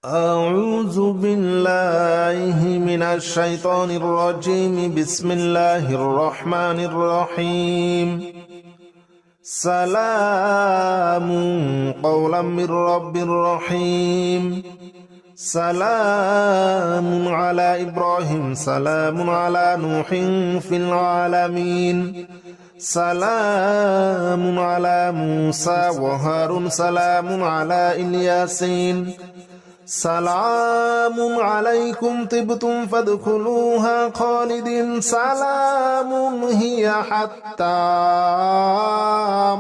أعوذ بالله من الشيطان الرجيم. بسم الله الرحمن الرحيم. سلام قولا من رب رحيم. سلام على إبراهيم. سلام على نوح في العالمين. سلام على موسى وهارون. سلام على الياسين. سلام عليكم طبتم فادخلوها خالدين. سلام هي حتى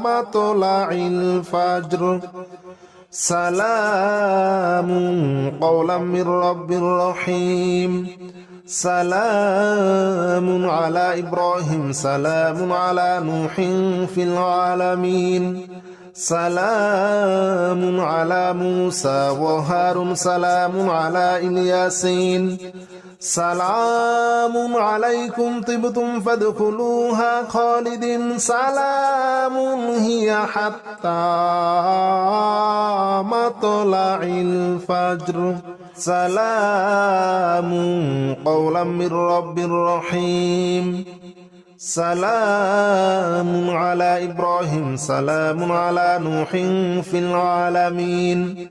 مطلع الفجر. سلام قولا من رب رحيم. سلام على إبراهيم. سلام على نوح في العالمين. سلام على موسى وهارون. سلام على الياسين. سلام عليكم طبتم فادخلوها خالدين. سلام هي حتى مطلع الفجر. سلام قولا من رب رحيم. سلام على إبراهيم. سلام على نوح في العالمين.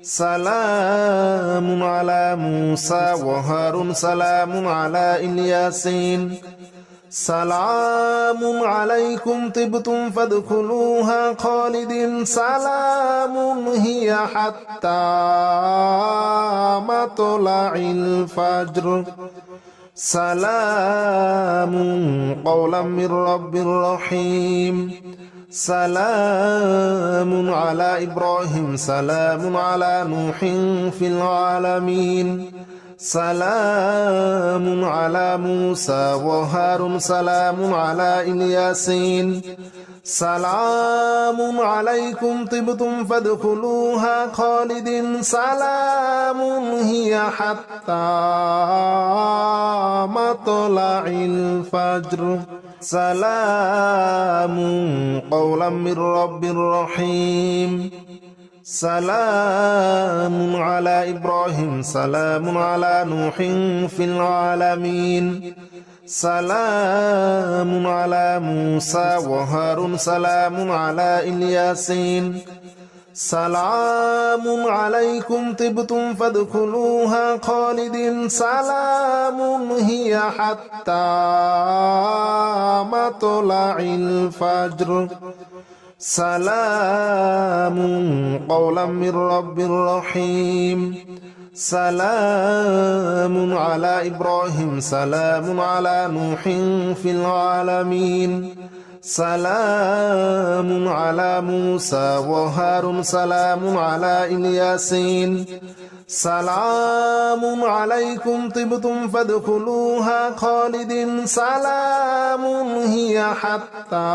سلام على موسى وهارون. سلام على الياسين. سلام عليكم طبتم فادخلوها خالدين. سلام هي حتى مطلع الفجر. سلام قولا من رب رحيم. سلام على إبراهيم. سلام على نوح في العالمين. سلام على موسى وهارون. سلام على الياسين. سلام عليكم طبتم فادخلوها خالدين. سلام هي حتى مطلع الفجر. سلام قولا من رب رحيم. سلام على إبراهيم. سلام على نوح في العالمين. سلام على موسى وهارون. سلام على الياسين. سلام عليكم طبتم فادخلوها خالدين. سلام هي حتى مطلع الفجر. سلام قولا من رب رحيم. سلام على إبراهيم. سلام على نوح في العالمين. سلام على موسى وهارون. سلام على الياسين. سلام عليكم طبتم فادخلوها خالدين. سلام هي حتى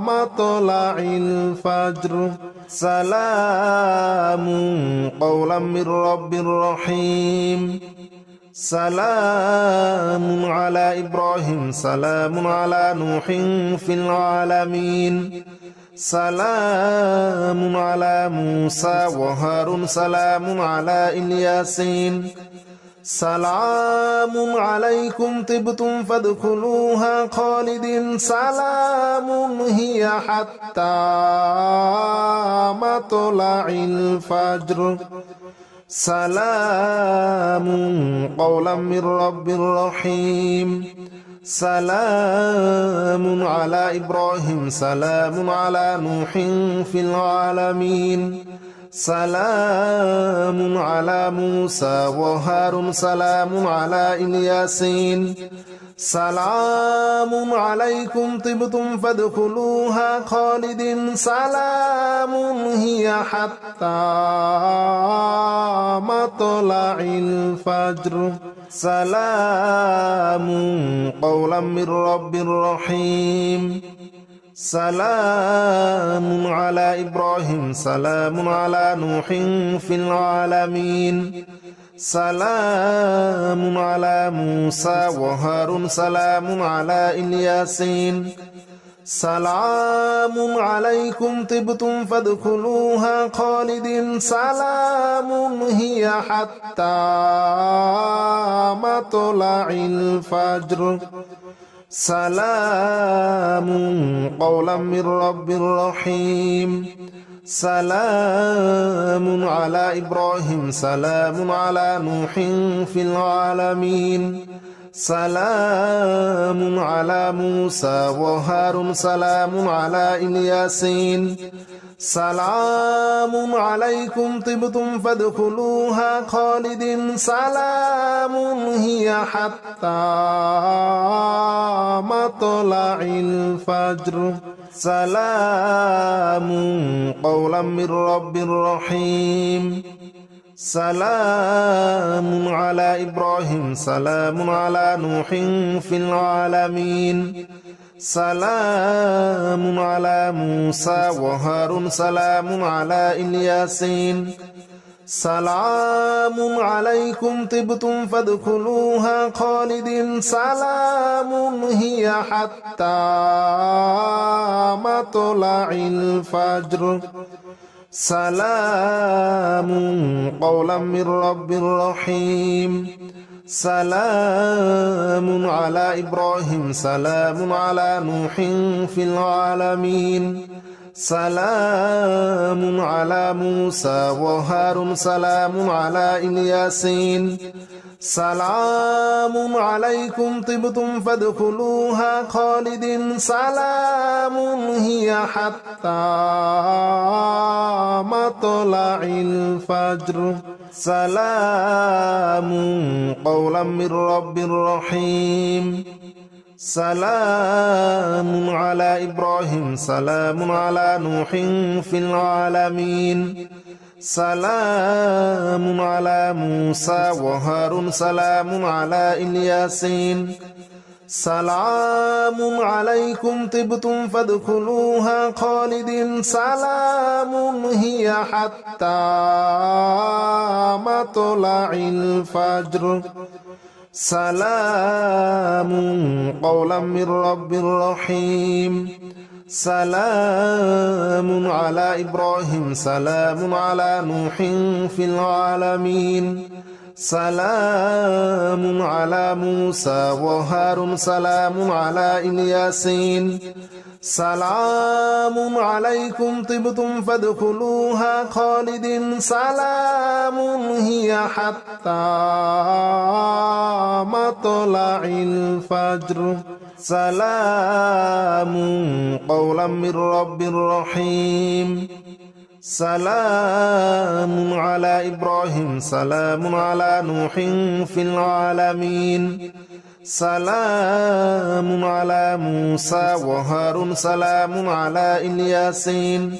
مطلع الفجر. سلام قولا من رب رحيم. سلام على إبراهيم. سلام على نوح في العالمين. سلام على موسى وهارون. سلام على الياسين. سلام عليكم طبتم فادخلوها خالدين. سلام هي حتى مطلع الفجر. سلام قولا من رب رحيم. سلام على إبراهيم. سلام على نوح في العالمين. سلام على موسى وهارون. سلام على الياسين. سلام عليكم طبتم فادخلوها خالدين. سلام هي حتى مطلع الفجر. سلام قولا من رب رحيم. سلام على إبراهيم. سلام على نوح في العالمين. سلام على موسى وهارون. سلام على الياسين. سلام عليكم طبتم فادخلوها خالدين سلام هي حتى مطلع الفجر سلام قولا من رب رحيم سلام على إبراهيم سلام على نوح في العالمين سلام على موسى وهارون سلام على الياسين سلام عليكم طبتم فادخلوها خالدين سلام هي حتى مطلع الفجر سلام قولا من رب رحيم سلام على إبراهيم سلام على نوح في العالمين سلام على موسى وهارون سلام على الياسين سلام عليكم طبتم فادخلوها خالدين سلام هي حتى مطلع الفجر سلام قولا من رب رحيم سلام على إبراهيم سلام على نوح في العالمين سلام على موسى وهارون سلام على الياسين سلام عليكم طبتم فادخلوها خالدين سلام هي حتى مطلع الفجر سلام قولا من رب رحيم سلام على إبراهيم سلام على نوح في العالمين سلام على موسى وهارون سلام على الياسين سلام عليكم طبتم فادخلوها خالدين سلام هي حتى مطلع الفجر سلام قولا من رب رحيم سلام على إبراهيم سلام على نوح في العالمين سلام على موسى وهارون سلام على الياسين سلام عليكم طبتم فادخلوها خالدين سلام هي حتى مطلع الفجر سلام قولا من رب رحيم سلام على إبراهيم سلام على نوح في العالمين سلام على موسى وهارون سلام على الياسين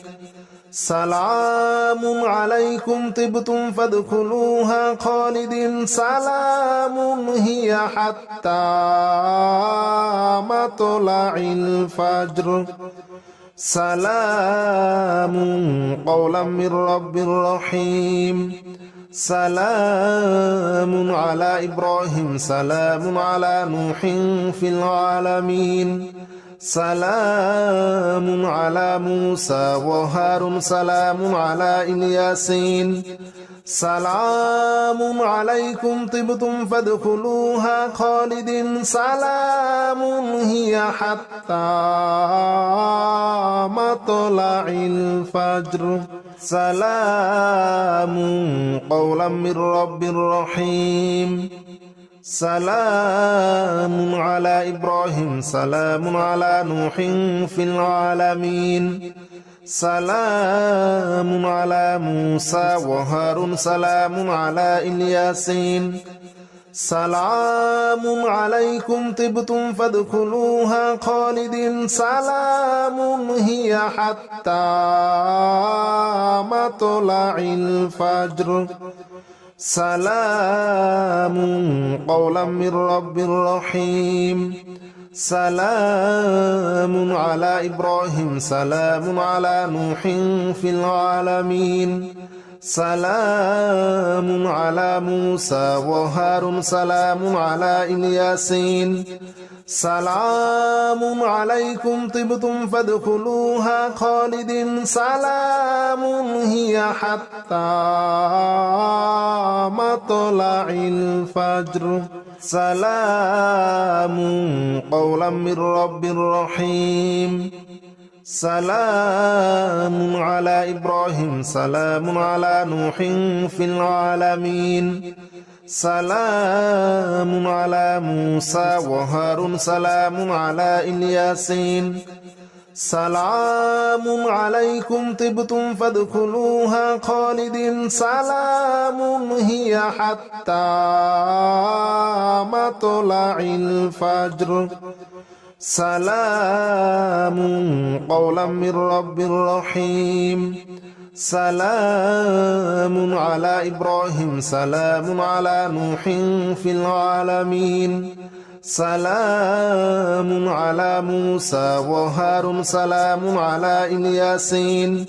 سلام عليكم طبتم فادخلوها خالدين سلام هي حتى مطلع الفجر سلام قولا من رب رحيم سلام على إبراهيم سلام على نوح في العالمين سلام على موسى وهارون سلام على الياسين سلام عليكم طبتم فادخلوها خالدين سلام هي حتى مطلع الفجر سلام قولا من رب رحيم سلام على إبراهيم سلام على نوح في العالمين سلام على موسى وهارون سلام على الياسين سلام عليكم طبتم فادخلوها خالدين سلام هي حتى مطلع الفجر سلام قولا من رب رحيم سلام على إبراهيم سلام على نوح في العالمين سلام على موسى وهارون سلام على الياسين سلام عليكم طبتم فادخلوها خالدين سلام هي حتى مطلع الفجر سلام قولا من رب رحيم سلام على إبراهيم سلام على نوح في العالمين سلام على موسى وهارون سلام على الياسين سلام عليكم طبتم فادخلوها خالدين سلام هي حتى مطلع الفجر سلام قولا من رب رحيم سلام على إبراهيم سلام على نوح في العالمين سلام على موسى وهارون سلام على الياسين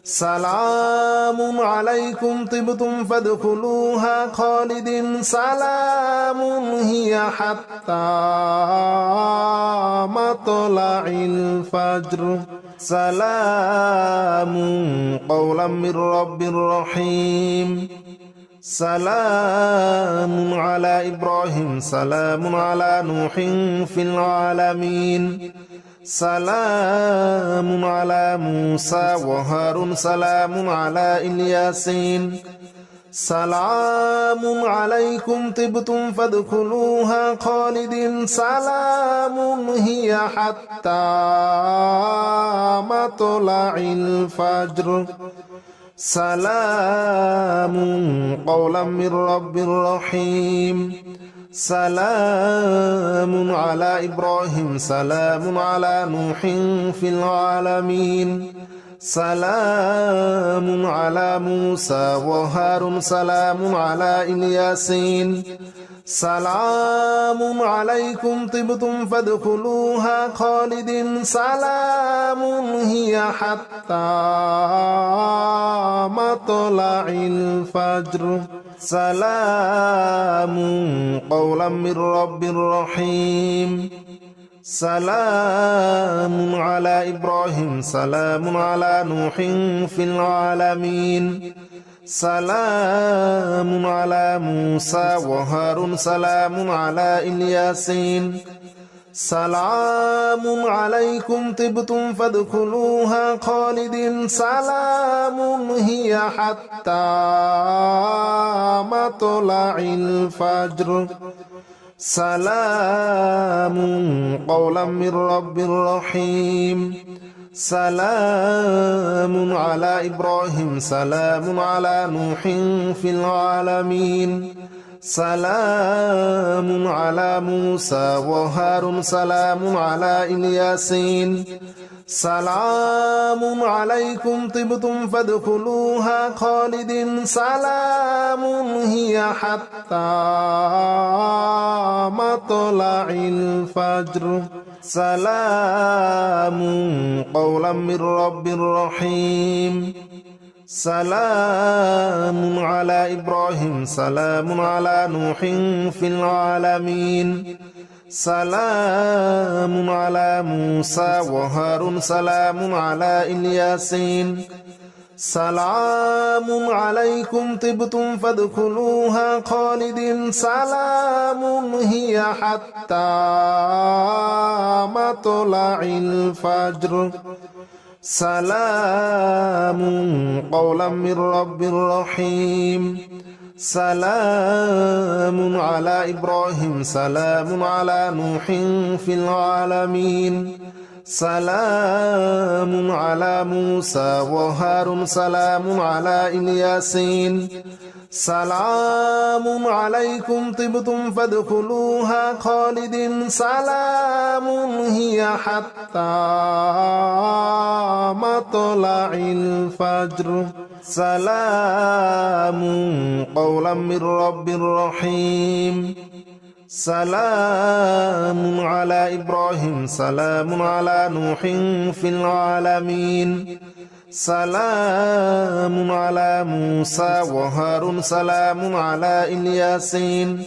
سلام عليكم طبتم فادخلوها خالدين سلام هي حتى مطلع الفجر سلام قولا من رب رحيم سلام على إبراهيم سلام على نوح في العالمين سلام على موسى وهارون سلام على الياسين سلام عليكم طبتم فادخلوها خالدين سلام هي حتى مطلع الفجر سلام قولا من رب رحيم سلام على إبراهيم سلام على نوح في العالمين سلام على موسى وهارون سلام على الياسين سلام عليكم طبتم فادخلوها خالدين سلام هي حتى مطلع الفجر سلام قولا من رب رحيم سلام على إبراهيم سلام على نوح في العالمين سلام على موسى وهارون سلام على الياسين سلام عليكم طبتم فادخلوها خالدين سلام هي حتى مطلع الفجر سلام قولا من رب رحيم سلام على إبراهيم سلام على نوح في العالمين سلام على موسى وهارون سلام على الياسين سلام عليكم طبتم فادخلوها خالدين سلام هي حتى مطلع الفجر سلام قولا من رب رحيم سلام على إبراهيم سلام على نوح في العالمين سلام على موسى وهارون سلام على الياسين سلام عليكم طبتم فادخلوها خالدين سلام هي حتى مطلع الفجر سلام قولا من رب رحيم سلام على إبراهيم سلام على نوح في العالمين سلام على موسى وهارون سلام على الياسين سلام عليكم طبتم فادخلوها خالدين سلام هي حتى مطلع الفجر سلام قولا من رب رحيم سلام على إبراهيم سلام على نوح في العالمين سلام على موسى وهارون سلام على الياسين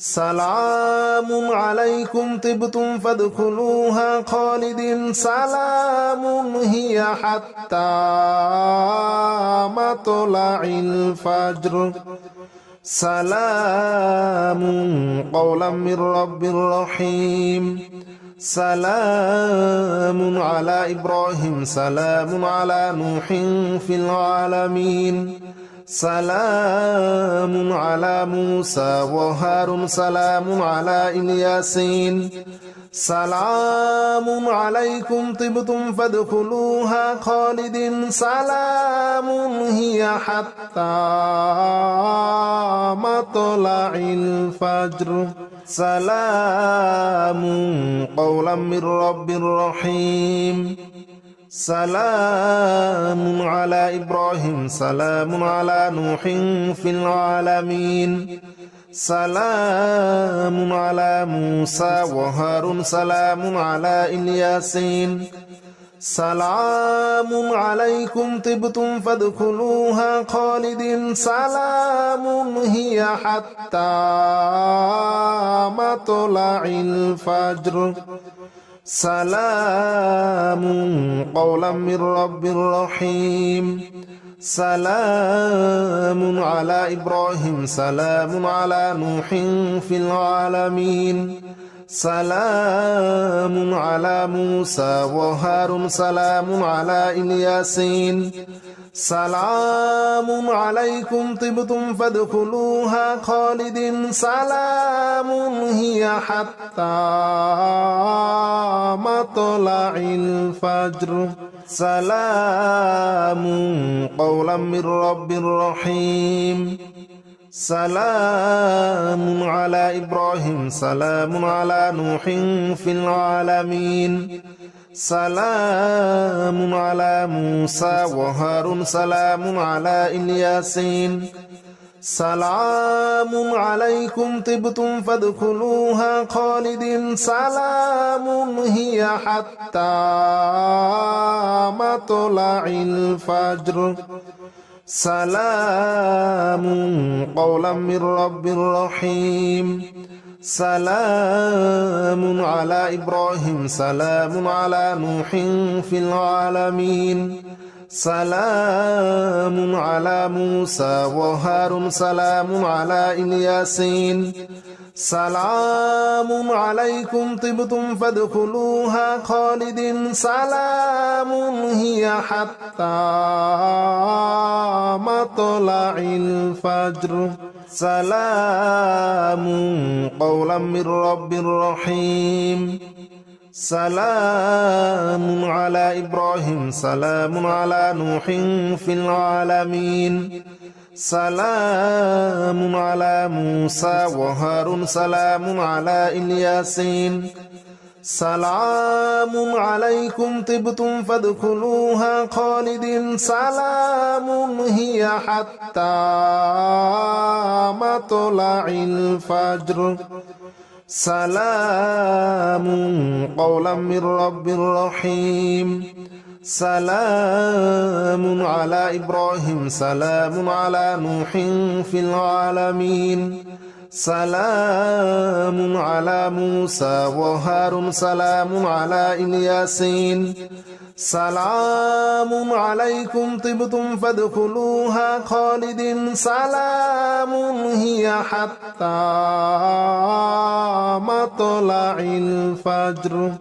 سلام عليكم طبتم فادخلوها خالدين سلام هي حتى مطلع الفجر سلام قولا من رب رحيم سلام على إبراهيم سلام على نوح في العالمين سلام على موسى وهارون سلام على الياسين سلام عليكم طبتم فادخلوها خالدين سلام هي حتى مطلع الفجر سلام قولا من رب رحيم سلام على إبراهيم سلام على نوح في العالمين سلام على موسى وهارون سلام على الياسين سلام عليكم طبتم فادخلوها خالدين سلام هي حتى مطلع الفجر سلام قولا من رب رحيم سلام على إبراهيم سلام على نوح في العالمين سلام على موسى وهارون سلام على الياسين سلام عليكم طبتم فادخلوها خالدين سلام هي حتى مطلع الفجر سلام قولا من رب رحيم سلام على إبراهيم سلام على نوح في العالمين سلام على موسى وهارون سلام على الياسين سلام عليكم طبتم فادخلوها خالدين سلام هي حتى مطلع الفجر سلام قولا من رب رحيم سلام على إبراهيم سلام على نوح في العالمين سلام على موسى وهارون سلام على الياسين سلام عليكم طبتم فادخلوها خالدين سلام هي حتى مطلع الفجر سلام قولا من رب رحيم سلام على إبراهيم سلام على نوح في العالمين سلام على موسى وهارون سلام على الياسين سلام عليكم طبتم فادخلوها خالدين سلام هي حتى مطلع الفجر سلام قولا من رب رحيم سلام على إبراهيم سلام على نوح في العالمين سلام على موسى وهارون سلام على الياسين سلام عليكم طبتم فادخلوها خالدين سلام هي حتى مطلع الفجر